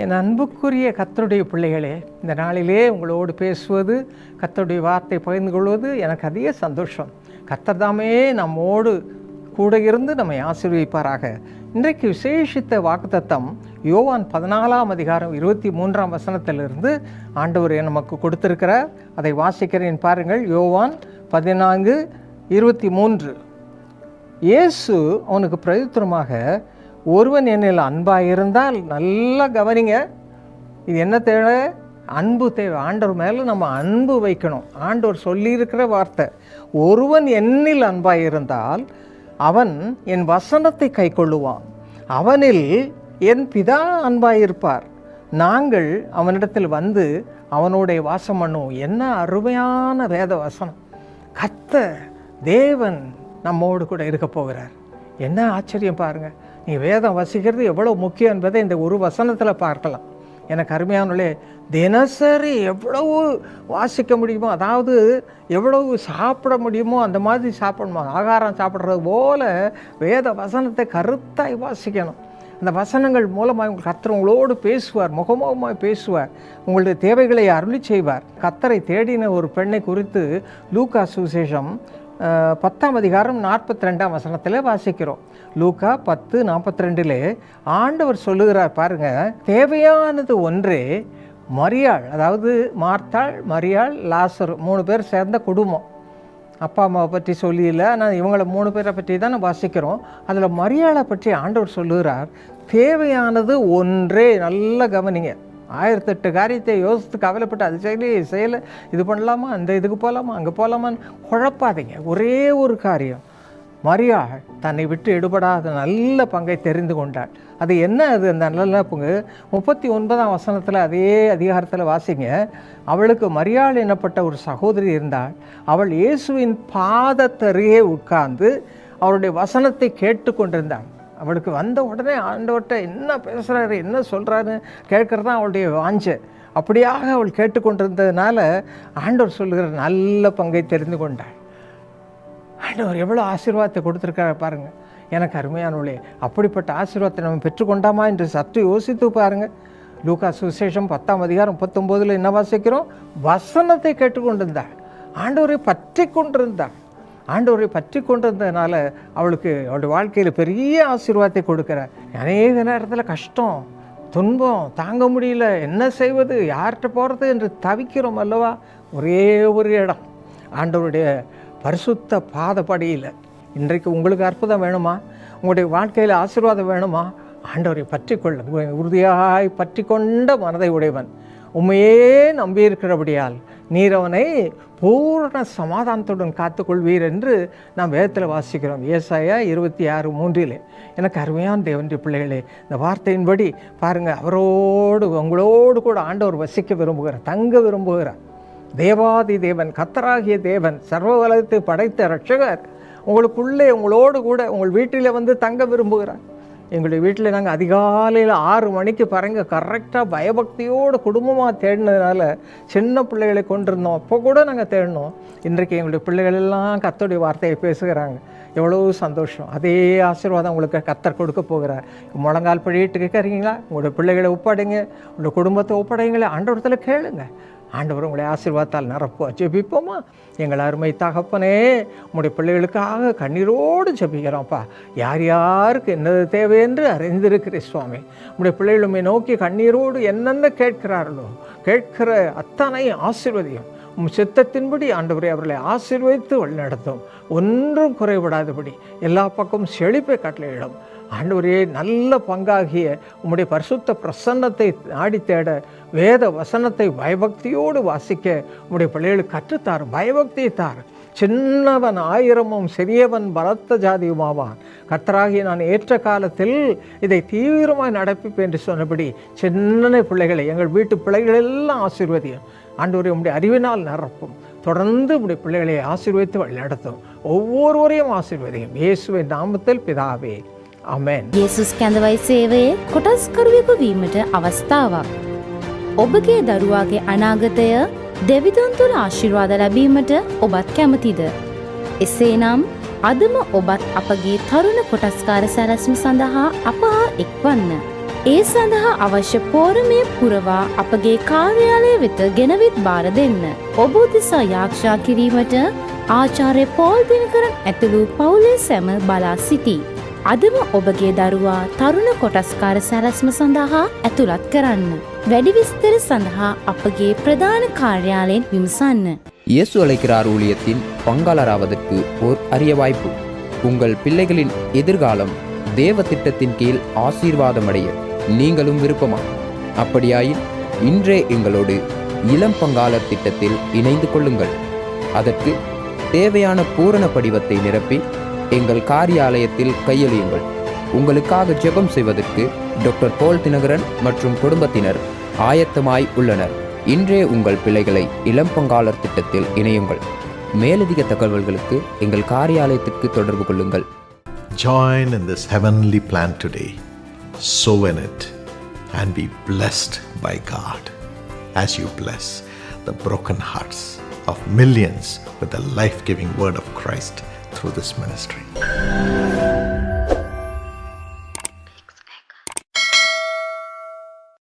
என் அன்புக்குரிய கர்த்தருடைய பிள்ளைகளே, இந்த நாளிலே உங்களோடு பேசுவது, கர்த்தருடைய வார்த்தை பகிர்ந்து கொள்வது எனக்கு அதிக சந்தோஷம். கர்த்தர் தாமே நம்மோடு கூட இருந்து நம்மை ஆசீர்வதிப்பாராக. இன்றைக்கு விசேஷித்த வாக்குத்தத்தம் யோவான் 14ஆம் அதிகாரம் 23ஆம் வசனத்திலிருந்து ஆண்டவர் நமக்கு கொடுத்திருக்கிறார். அதை வாசிக்கிறேன் பாருங்கள். யோவான் 14:23. இயேசு அவனுக்கு பிரயுத்தரமாக, ஒருவன் என்னில் அன்பாக இருந்தால், நல்லா கவனிங்க, இது என்ன தேவை? அன்பு தேவை. ஆண்டவர் மேலே நம்ம அன்பு வைக்கணும். ஆண்டவர் சொல்லியிருக்கிற வார்த்தை, ஒருவன் என்னில் அன்பாக இருந்தால் அவன் என் வசனத்தை கை கொள்ளுவான், அவனில் என் பிதா அன்பாயிருப்பார், நாங்கள் அவனிடத்தில் வந்து அவனுடைய வாசம் பண்ணுவோம். என்ன அருமையான வேத வசனம்! கர்த்தர் தேவன் நம்மோடு கூட இருக்க போகிறார். என்ன ஆச்சரியம் பாருங்கள்! நீ வேதம் வசிக்கிறது எவ்வளோ முக்கியம் என்பதை இந்த ஒரு வசனத்தில் பார்க்கலாம். எனக்கு அருமையானே, தினசரி எவ்வளவு வாசிக்க முடியுமோ, அதாவது எவ்வளவு சாப்பிட முடியுமோ அந்த மாதிரி சாப்பிடணுமா. ஆகாரம் சாப்பிட்றது போல் வேத வசனத்தை கருத்தாய் வாசிக்கணும். அந்த வசனங்கள் மூலமாக உங்கள் கர்த்தர் உங்களோடு பேசுவார், முகமுகமாக பேசுவார், உங்களுடைய தேவைகளை அருளி செய்வார். கர்த்தரை தேடின ஒரு பெண்ணை குறித்து லூக்கா சுவிசேஷம் 10ஆம் அதிகாரம் 42ஆம் வசனத்தில் வாசிக்கிறோம். லூக்கா 10:42 ஆண்டவர் சொல்லுகிறார் பாருங்க, தேவையானது ஒன்றே. மரியாள், அதாவது மார்த்தாள், மரியாள், லாசரு 3 பேர் சேர்ந்த குடும்பம். அப்பா அம்மாவை பற்றி சொல்லியில்லை, ஆனால் இவங்களை 3 பேரை பற்றி தான் வாசிக்கிறோம். அதில் மரியாளை பற்றி ஆண்டவர் சொல்லுகிறார், தேவையானது ஒன்றே. நல்லா கவனிங்க. 1008 காரியத்தை யோசித்து கவலைப்பட்டு அது செயலை இது பண்ணலாமா, அந்த இதுக்கு போகலாமா, அங்கே போகலாமான்னு குழப்பாதீங்க. ஒரே ஒரு காரியம், மரியாள் தன்னை விட்டு எடுபடாத நல்ல பங்கை தெரிந்து கொண்டாள். அது என்ன? அது அந்த நல்ல பங்கு 39ஆம் வசனத்தில் அதே அதிகாரத்தில் வாசிங்க. அவளுக்கு மரியாள் எனப்பட்ட ஒரு சகோதரி இருந்தாள். அவள் இயேசுவின் பாதத்தருகே உட்கார்ந்து அவருடைய வசனத்தை கேட்டு கொண்டிருந்தாள். அவளுக்கு வந்த உடனே ஆண்டவர்கிட்ட என்ன பேசுகிறாரு, என்ன சொல்கிறாரு கேட்குறது தான் அவளுடைய வாஞ்சை. அப்படியாக அவள் கேட்டுக்கொண்டிருந்ததுனால ஆண்டவர் சொல்லுகிற நல்ல பங்கை தெரிந்து கொண்டாள். ஆண்டவர் எவ்வளோ ஆசீர்வாதத்தை கொடுத்துருக்காரு பாருங்கள். எனக்கு அருமையானவளே, அப்படிப்பட்ட ஆசீர்வாதத்தை நம்ம பெற்றுக்கொண்டாமா என்று சற்று யோசித்து பாருங்கள். லூக்கா சுவிசேஷம் 10ஆம் அதிகாரம் 39 என்ன வாசிக்கிறோம்? வசனத்தை கேட்டுக்கொண்டிருந்தாள், ஆண்டவரை பற்றி கொண்டிருந்தாள். ஆண்டவரை பற்றி கொண்டிருந்ததுனால அவளுக்கு அவளுடைய வாழ்க்கையில் பெரிய ஆசீர்வாதத்தை கொடுக்குறார். அநேக நேரத்தில் கஷ்டம், துன்பம் தாங்க முடியல, என்ன செய்வது, யார்கிட்ட போகிறது என்று தவிக்கிறோம் அல்லவா? ஒரே ஒரு இடம், ஆண்டவருடைய பரிசுத்த பாதப்படியில். இன்றைக்கு உங்களுக்கு அற்புதம் வேணுமா? உங்களுடைய வாழ்க்கையில் ஆசீர்வாதம் வேணுமா? ஆண்டவரை பற்றி கொள்ள, உறுதியாய் பற்றி கொண்ட மனதை உடையவன், உண்மையே நம்பியிருக்கிறபடியால் நீர் அவனை பூரண சமாதானத்துடன் காத்துக்கொள்வீர் என்று நாம் வேதத்தில் வாசிக்கிறோம். ஏசாயா 26:3. எனக்கு அருமையான தேவனுடைய பிள்ளைகளே, இந்த வார்த்தையின்படி பாருங்கள், அவரோடு உங்களோடு கூட ஆண்டவர் வசிக்க விரும்புகிறார், தங்க விரும்புகிறார். தேவாதி தேவன், கர்த்தராகிய தேவன், சர்வ உலகத்தை படைத்த இரட்சகர் உங்களுக்குள்ளே உங்களோடு கூட உங்கள் வீட்டில் வந்து தங்க விரும்புகிறார். எங்களுடைய வீட்டில் நாங்கள் அதிகாலையில் 6 மணிக்கு பாருங்க கரெக்டாக பயபக்தியோடு குடும்பமாக தேடினதுனால சின்ன பிள்ளைகளை கொண்டிருந்தோம். அப்போ கூட நாங்கள் தேடினோம். இன்றைக்கு எங்களுடைய பிள்ளைகளெல்லாம் கர்த்தருடைய வார்த்தையை பேசுகிறாங்க. எவ்வளோ சந்தோஷம்! அதே ஆசீர்வாதம் உங்களுக்கு கர்த்தர் கொடுக்க போகிறார். முழங்கால் படிட்டு கேட்குறீங்களா? உங்களுடைய பிள்ளைகளை ஒப்படைங்க, உங்களுடைய குடும்பத்தை ஒப்படைங்களே, ஆண்டவரத்தில் கேளுங்க. ஆண்டவர் உங்களை ஆசீர்வாதத்தால் நிரப்புவா. ஜெபிப்போமா? எங்கள் அருமை தகப்பனே, உங்களுடைய பிள்ளைகளுக்காக கண்ணீரோடு ஜெபிக்கிறோம்ப்பா. யார் யாருக்கு என்னது தேவை என்று அறிந்திருக்கிற சுவாமி, உங்களுடைய பிள்ளைகளுமே நோக்கி கண்ணீரோடு என்னென்ன கேட்கிறார்களோ கேட்கிற அத்தனை ஆசீர்வதியும் சித்தத்தின்படி ஆண்டவரை அவர்களை ஆசீர்வதித்து வழிநடத்தும். ஒன்றும் குறைபடாதபடி எல்லா பக்கமும் செழிப்பை கட்டளையிடும். ஆண்டவரே, நல்ல பங்காகிய உம்முடைய பரிசுத்த பிரசன்னத்தை நாடி தேட, வேத வசனத்தை பயபக்தியோடு வாசிக்க உம்முடைய பிள்ளைகளுக்கு கற்றுத்தார். பயபக்தியை தார். சின்னவன் 1000 சிறியவன் பலத்த ஜாதியுமாவான். கர்த்தராகிய நான் ஏற்ற காலத்தில் இதை தீவிரமாக நடப்பிப்பேன் என்று சொன்னபடி சின்ன பிள்ளைகளை, எங்கள் வீட்டு பிள்ளைகளெல்லாம் ஆசீர்வதியும். ஆண்டவரே, உம்முடைய அறிவினால் நிரப்பும். தொடர்ந்து உம்முடைய பிள்ளைகளை ஆசீர்வதித்து வழிநடத்தும். ஒவ்வொருவரையும் ஆசீர்வதியும். இயேசுவின் நாமத்தில் பிதாவே, ආමෙන්. යේසුස් කැඳවයි සේවයේ කොටස්කරුවෙකු වීමට අවස්ථාවක්. ඔබගේ දරුවාගේ අනාගතය දෙවිදුන් තුළ ආශිර්වාද ලැබීමට ඔබත් කැමතිද? එසේනම් අදම ඔබත් අපගේ තරුණ කොටස්කාර සැලැස්ම සඳහා අප හා එක්වන්න. ඒ සඳහා අවශ්‍ය පෝරමය පුරවා අපගේ කාර්යාලය වෙත ගෙනවිත් බාර දෙන්න. ඔබ උදෙසා යාක්ෂා කිරීමට ආචාර්ය පෝල් දිනකරන් ඇතුළු පවුලේ සැම බලා සිටී. අදම ඔබගේ දරුවා තරුණ කොටස්කාර සැලැස්ම සඳහා ඇතුළත් කරන්න. වැඩි විස්තර சந்தகா අපගේ பிரதான காரியாலயம் விமசන්න. இயேசு அழைக்கிறார் ஊழியத்தின் பங்காளராவதற்கு ஓர் அரிய வாய்ப்பு. உங்கள் பிள்ளைகளின் எதிர்காலம் தேவ திட்டத்தின் கீழ் ஆசீர்வாதமடைய நீங்களும் விருப்பமா? அப்படியாயின் இன்றே எங்களோடு இளம் பங்காளர் திட்டத்தில் இணைந்து கொள்ளுங்கள். அதற்கு தேவையான பூரண படிவத்தை நிரப்பி எங்கள் காரியாலயத்தில் கையெழுயுங்கள். உங்களுக்காக ஜெபம் செய்வதற்கு டாக்டர் போல் தினகரன் மற்றும் குடும்பத்தினர் ஆயத்தமாய் உள்ளனர். இன்றே உங்கள் பிள்ளைகளை இளம் பங்காளர் திட்டத்தில் இணையுங்கள். மேலதிக தகவல்களுக்கு எங்கள் காரியாலயத்திற்கு தொடர்பு கொள்ளுங்கள். Join in this heavenly plan today. Sow in it and be blessed by God as you bless the broken hearts of millions with the life-giving word of Christ through this ministry.